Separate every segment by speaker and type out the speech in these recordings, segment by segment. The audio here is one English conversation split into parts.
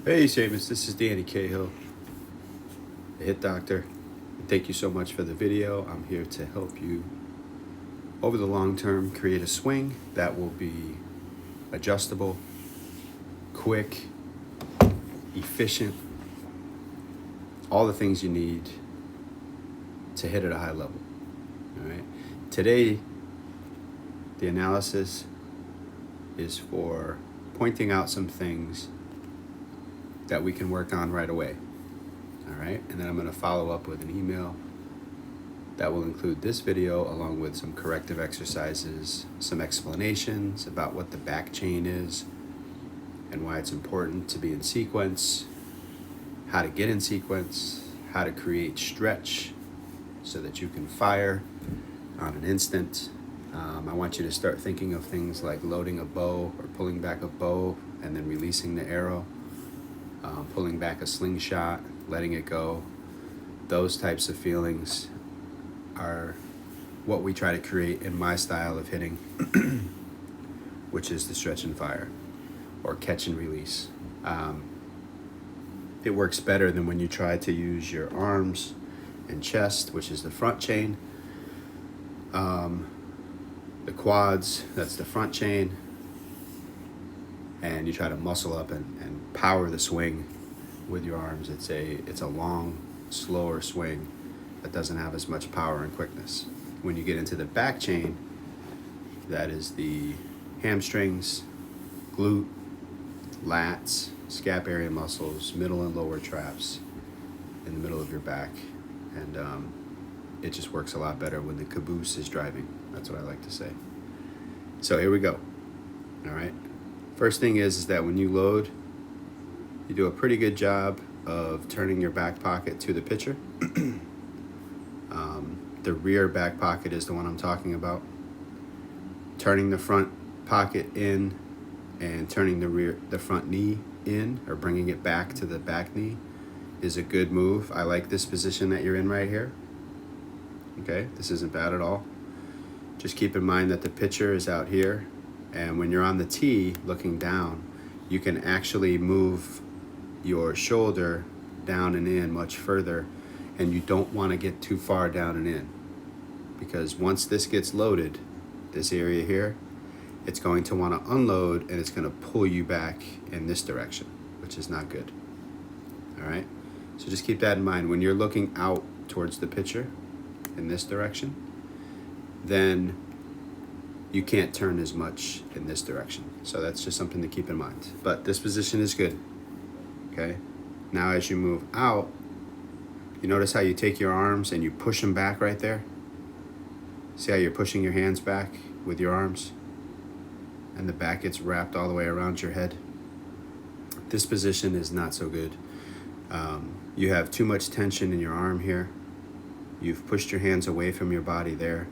Speaker 1: Hey Seamus, this is Danny Cahill, the Hit Doctor. And thank you so much for the video. I'm here to help you over the long term create a swing that will be adjustable, quick, efficient, all the things you need to hit at a high level. All right. Today, the analysis is for pointing out some things that we can work on right away. All right, and then I'm going to follow up with an email that will include this video along with some corrective exercises, some explanations about what the back chain is and why it's important to be in sequence, how to get in sequence, how to create stretch so that you can fire on an instant. I want you to start thinking of things like loading a bow or pulling back a bow and then releasing the arrow. Pulling back a slingshot, letting it go. Those types of feelings are what we try to create in my style of hitting, which is the stretch and fire or catch and release. It works better than when you try to use your arms and chest, which is the front chain. The quads, that's the front chain. And you try to muscle up and power the swing with your arms. It's a long, slower swing that doesn't have as much power and quickness. When you get into the back chain, that is the hamstrings, glute, lats, scap area muscles, middle and lower traps in the middle of your back. And it just works a lot better when the caboose is driving. That's what I like to say. So here we go. All right. First thing is that when you load, you do a pretty good job of turning your back pocket to the pitcher. The rear back pocket is the one I'm talking about. Turning the front pocket in and turning the front knee in, or bringing it back to the back knee, is a good move. I like this position that you're in right here. Okay, this isn't bad at all. Just keep in mind that the pitcher is out here, and when you're on the tee looking down, you can actually move your shoulder down and in much further, and you don't want to get too far down and in, because once this gets loaded, this area here, it's going to want to unload and it's going to pull you back in this direction, which is not good. All right, so just keep that in mind when you're looking out towards the pitcher in this direction. Then you can't turn as much in this direction. So that's just something to keep in mind. But this position is good. Okay. Now as you move out, you notice how you take your arms and you push them back right there? See how you're pushing your hands back with your arms? And the back gets wrapped all the way around your head. This position is not so good. You have too much tension in your arm here. You've pushed your hands away from your body there.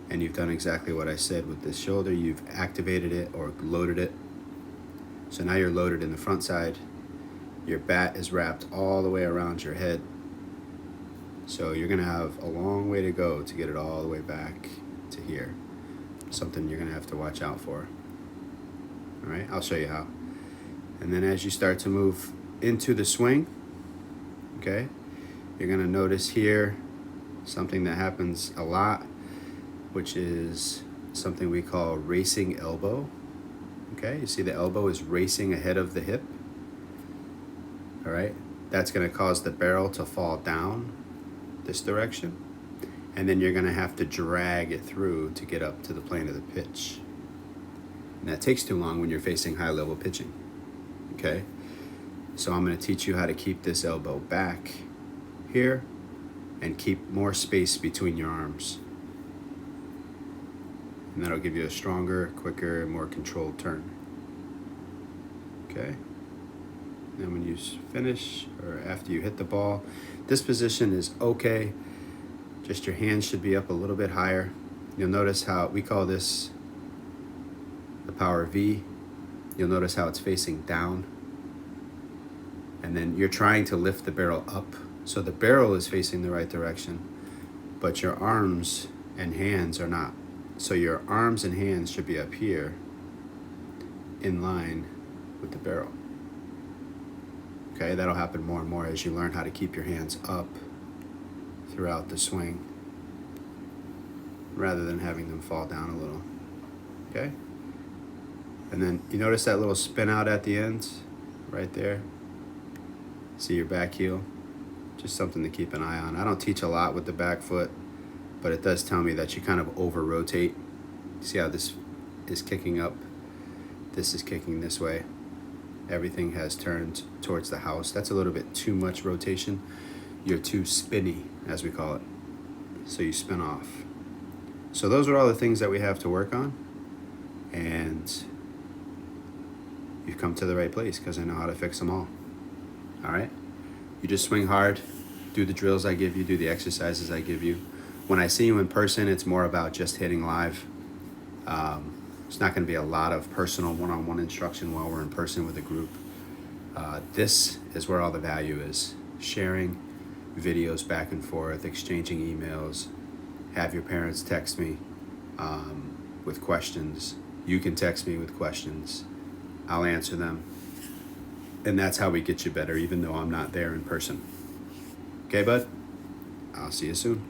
Speaker 1: And you've done exactly what I said with this shoulder. You've activated it or loaded it. So now you're loaded in the front side. Your bat is wrapped all the way around your head. So you're gonna have a long way to go to get it all the way back to here. Something you're gonna have to watch out for. All right, I'll show you how. And then as you start to move into the swing, okay, you're gonna notice here something that happens a lot, which is something we call racing elbow. Okay, you see the elbow is racing ahead of the hip. All right, that's going to cause the barrel to fall down this direction, and then you're going to have to drag it through to get up to the plane of the pitch. And that takes too long when you're facing high level pitching. Okay, so I'm going to teach you how to keep this elbow back here and keep more space between your arms. And that'll give you a stronger, quicker, more controlled turn. Okay. Then when you finish, or after you hit the ball, this position is okay. Just your hands should be up a little bit higher. You'll notice how we call this the power V. You'll notice how it's facing down. And then you're trying to lift the barrel up. So the barrel is facing the right direction, but your arms and hands are not. So your arms and hands should be up here in line with the barrel. Okay, that'll happen more and more as you learn how to keep your hands up throughout the swing rather than having them fall down a little. Okay? And then you notice that little spin out at the ends right there? See your back heel? Just something to keep an eye on. I don't teach a lot with the back foot, but it does tell me that you kind of over rotate. See how this is kicking up? This is kicking this way. Everything has turned towards the house. That's a little bit too much rotation. You're too spinny, as we call it. So you spin off. So those are all the things that we have to work on. And you've come to the right place because I know how to fix them all. All right? You just swing hard, do the drills I give you, do the exercises I give you. When I see you in person, it's more about just hitting live. It's not going to be a lot of personal one-on-one instruction while we're in person with a group. This is where all the value is. Sharing videos back and forth, exchanging emails. Have your parents text me with questions. You can text me with questions. I'll answer them. And that's how we get you better, even though I'm not there in person. Okay, bud? I'll see you soon.